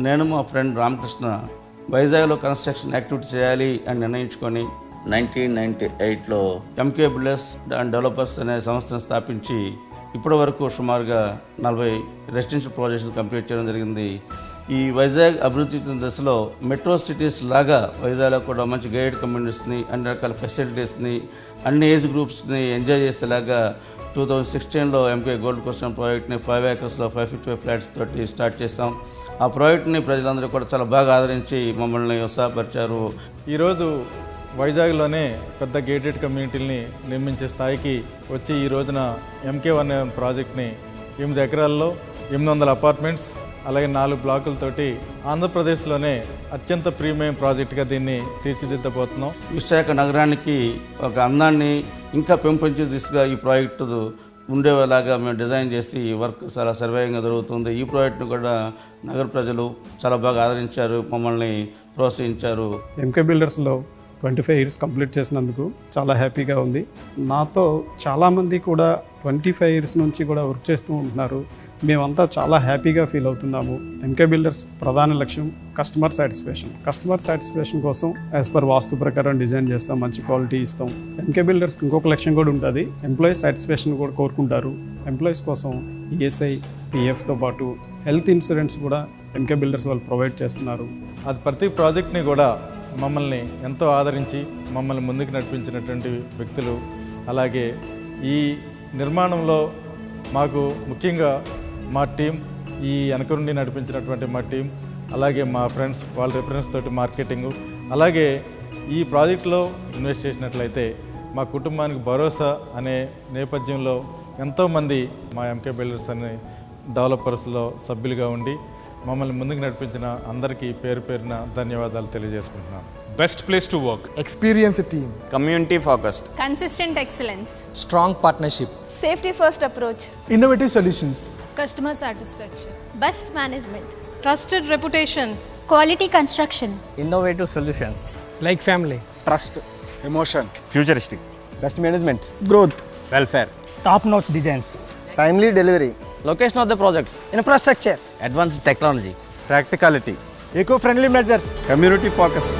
నేను మా ఫ్రెండ్ రామకృష్ణ వైజాగ్లో కన్స్ట్రక్షన్ యాక్టివిటీ చేయాలి అని నిర్ణయించుకొని 1998లో ఎంకే బిల్డర్స్ అండ్ డెవలపర్స్ అనే సంస్థను స్థాపించి ఇప్పటి వరకు సుమారుగా 40 రెసిడెన్షియల్ ప్రాజెక్ట్స్ కంప్లీట్ చేయడం జరిగింది. ఈ వైజాగ్ అభివృద్ధి చెందిన దశలో మెట్రో సిటీస్ లాగా వైజాగ్లో కూడా మంచి గైడెడ్ కమ్యూనిటీస్ని అన్ని రకాల ఫెసిలిటీస్ని అన్ని ఏజ్ గ్రూప్స్ని ఎంజాయ్ చేసేలాగా 2016లో ఎంకే గోల్డ్ కోస్ట్ ప్రాజెక్ట్ని 5 acresలో 555 ఫ్లాట్స్ తోటి స్టార్ట్ చేసాం. ఆ ప్రాజెక్ట్ని ప్రజలందరూ కూడా చాలా బాగా ఆదరించి మమ్మల్ని ఉత్సాహపరిచారు. ఈరోజు వైజాగ్లోనే పెద్ద గేటెడ్ కమ్యూనిటీని నిర్మించే స్థాయికి వచ్చి ఈ రోజున MK1 ప్రాజెక్ట్ని 8 ఎకరాల్లో 800 అపార్ట్మెంట్స్ అలాగే 4 బ్లాకులతోటి ఆంధ్రప్రదేశ్లోనే అత్యంత ప్రీమియం ప్రాజెక్టుగా దీన్ని తీర్చిదిద్దబోతున్నాం. విశాఖ నగరానికి ఒక అందాన్ని ఇంకా పెంపొంచే దిశగా ఈ ప్రాజెక్టు ఉండేలాగా మేము డిజైన్ చేసి వర్క్ చాలా సర్వేయంగా జరుగుతుంది. ఈ ప్రాజెక్టును కూడా నగర ప్రజలు చాలా బాగా ఆదరించారు, మమ్మల్ని ప్రోత్సహించారు. ఎంకే బిల్డర్స్లో 25 years కంప్లీట్ చేసినందుకు చాలా హ్యాపీగా ఉంది. నాతో చాలామంది కూడా 25 years నుంచి కూడా వర్క్ చేస్తూ ఉంటున్నారు. మేమంతా చాలా హ్యాపీగా ఫీల్ అవుతున్నాము. ఎంకే బిల్డర్స్ ప్రధాన లక్ష్యం కస్టమర్ సాటిస్ఫాక్షన్ కోసం యాజ్ పర్ వాస్తు ప్రకారం డిజైన్ చేస్తాం, మంచి క్వాలిటీ ఇస్తాం. ఎంకే బిల్డర్స్కి ఇంకొక లక్ష్యం కూడా ఉంటుంది, ఎంప్లాయీస్ సాటిస్ఫాక్షన్ కూడా కోరుకుంటారు. ఎంప్లాయీస్ కోసం ESI, PFతో పాటు హెల్త్ ఇన్సూరెన్స్ కూడా ఎంకే బిల్డర్స్ వాళ్ళు ప్రొవైడ్ చేస్తున్నారు. అది ప్రతి ప్రాజెక్ట్ని కూడా మమ్మల్ని ఎంతో ఆదరించి మమ్మల్ని ముందుకు నడిపించినటువంటి వ్యక్తులు. అలాగే ఈ నిర్మాణంలో మాకు ముఖ్యంగా మా టీం, ఈ వెనక నుండి నడిపించినటువంటి మా టీం, అలాగే మా ఫ్రెండ్స్ వాళ్ళ రిఫరెన్స్ తోటి మార్కెటింగు, అలాగే ఈ ప్రాజెక్టులో ఇన్వెస్ట్ చేసినట్లయితే మా కుటుంబానికి భరోసా అనే నేపథ్యంలో ఎంతోమంది మా ఎంకే బిల్డర్స్ అనే డెవలపర్స్లో సభ్యులుగా ఉండి మమ్మల్ని ముందుకు నడిపించిన అందరికీ పేరు పేరున ధన్యవాదాలు తెలియజేసుకుంటున్నాను. Best place to work. Experienced team. Community focused. Consistent excellence. Strong partnership. Safety first approach. Innovative solutions. Customer satisfaction. Best management. Trusted reputation. Quality construction. Innovative solutions. Like family. Trust. Emotion. Futuristic. Best management. Growth. Welfare. Top-notch designs. Timely delivery. Location of the projects. Infrastructure. Advanced technology. Practicality. Eco-friendly measures. Community focused.